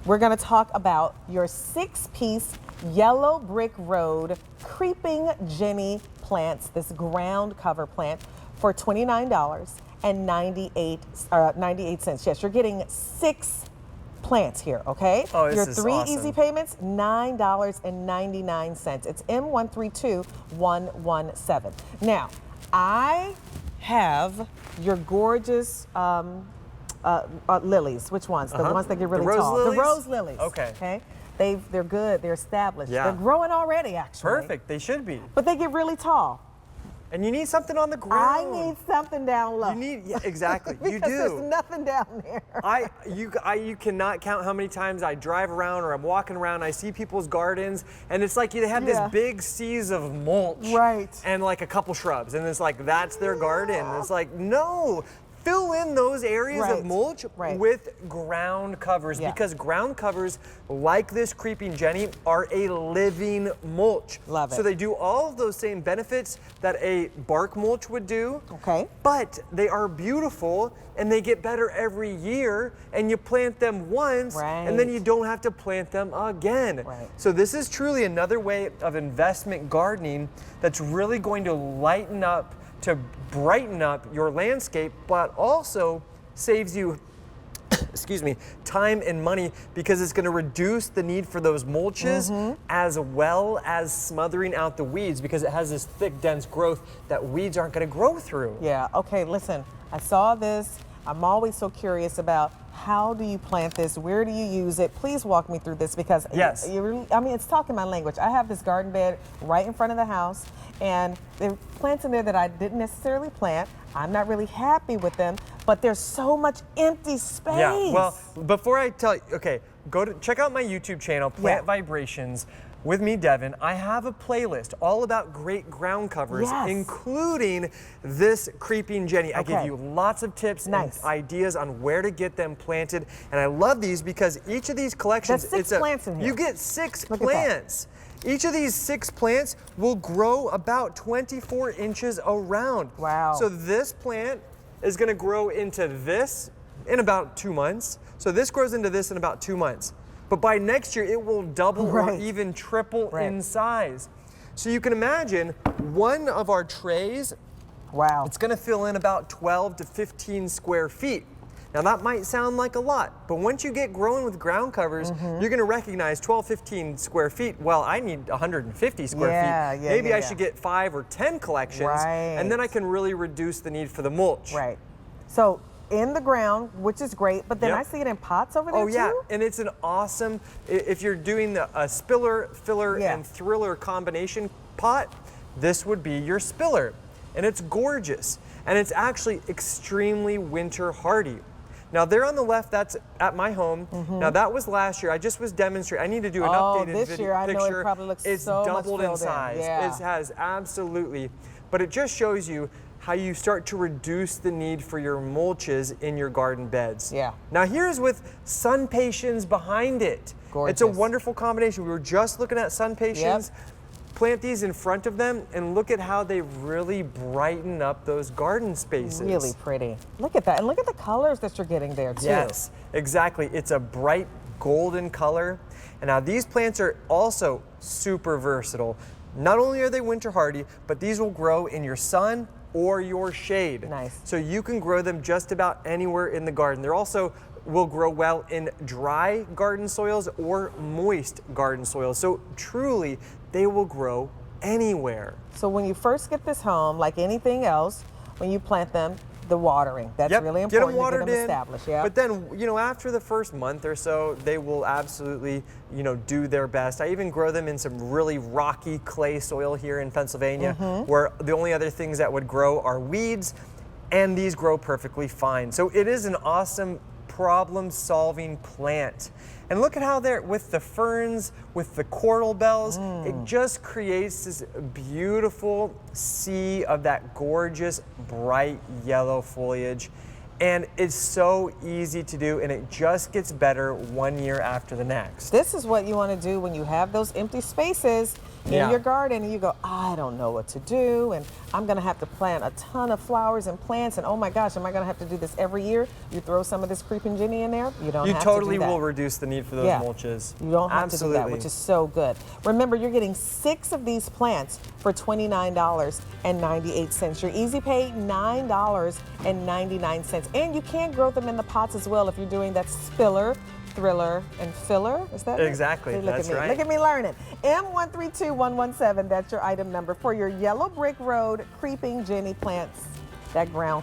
we're gonna talk about your 6-piece yellow brick road creeping Jenny plants, this ground cover plant for $29.98. Yes, you're getting 6 plants here, okay? Oh, this your is 3 awesome. easy payments, $9.99. It's M132117. Now, I have your gorgeous lilies. Which ones? The ones that get really tall. Lilies? The rose lilies. Okay. They're good. They're established. Yeah. They're growing already, actually. Perfect. They should be. But they get really tall. And you need something on the ground. I need something down low. You need, yeah, exactly. You because do. there's nothing down there. You cannot count how many times I drive around or I'm walking around, I see people's gardens, and it's like they have this big seas of mulch. Right. And like a couple shrubs, and it's like, that's their garden. It's like, no. Fill in those areas of mulch with ground covers because ground covers, like this creeping Jenny, are a living mulch. Love it. So they do all of those same benefits that a bark mulch would do. Okay. But they are beautiful and they get better every year, and you plant them once and then you don't have to plant them again. So this is truly another way of investment gardening that's really going to lighten up, to brighten up your landscape, but also saves you excuse me, time and money, because it's going to reduce the need for those mulches as well as smothering out the weeds, because it has this thick, dense growth that weeds aren't going to grow through. Yeah, okay, listen, I saw this. I'm always so curious about how do you plant this? Where do you use it? Please walk me through this, because it's talking my language. I have this garden bed right in front of the house, and there are plants in there that I didn't necessarily plant. I'm not really happy with them, but there's so much empty space. Yeah, well, before I tell you, okay, check out my YouTube channel, Plant Vibrations, with me, Devin. I have a playlist all about great ground covers, including this creeping Jenny. I give you lots of tips and ideas on where to get them planted, and I love these because each of these collections, There's 6 plants in here. You get 6 plants. Each of these 6 plants will grow about 24 inches around. Wow. So this plant is going to grow into this in about 2 months. So this grows into this in about 2 months. But by next year, it will double or even triple in size. So you can imagine one of our trays, it's going to fill in about 12 to 15 square feet. Now that might sound like a lot, but once you get growing with ground covers, you're going to recognize 12, 15 square feet. Well, I need 150 square feet. Maybe I should get 5 or 10 collections, and then I can really reduce the need for the mulch. So in the ground, which is great, but then I see it in pots over there too? And it's an awesome, if you're doing a spiller, filler, and thriller combination pot, this would be your spiller. And it's gorgeous, and it's actually extremely winter hardy. Now there on the left, that's at my home. Now that was last year. I just was demonstrating. I need to do an updated this year, I know it probably looks it's so doubled much in size. It has, absolutely. But it just shows you how you start to reduce the need for your mulches in your garden beds. Now here's with sun patiens behind it. It's a wonderful combination. We were just looking at sun patiens. Plant these in front of them and look at how they really brighten up those garden spaces. Really pretty. Look at that, and look at the colors that you're getting there too. Yes, exactly. It's a bright golden color. And now these plants are also super versatile. Not only are they winter hardy, but these will grow in your sun or your shade. So you can grow them just about anywhere in the garden. They're also will grow well in dry garden soils or moist garden soils. So truly, they will grow anywhere. So when you first get this home, like anything else, when you plant them, the watering, that's really important. Get them watered to get them established. But then, after the first month or so, they will absolutely, do their best. I even grow them in some really rocky clay soil here in Pennsylvania, where the only other things that would grow are weeds, and these grow perfectly fine. So it is an awesome problem-solving plant. And look at how they're, with the ferns, with the coral bells, it just creates this beautiful sea of that gorgeous, bright yellow foliage. And it's so easy to do, and it just gets better one year after the next. This is what you want to do when you have those empty spaces in your garden and you go, I don't know what to do, and I'm going to have to plant a ton of flowers and plants, and oh my gosh, am I going to have to do this every year? You throw some of this creeping Jenny in there, you don't have to do that. You totally will reduce the need for those mulches. You don't have to do that, which is so good. Remember, you're getting 6 of these plants for $29.98. Your easy pay, $9.99. And you can grow them in the pots as well if you're doing that spiller, thriller, and filler. Is that exactly? Look That's at me. right. Look at me learning. M132117. That's your item number for your yellow brick road creeping Jenny plants. That ground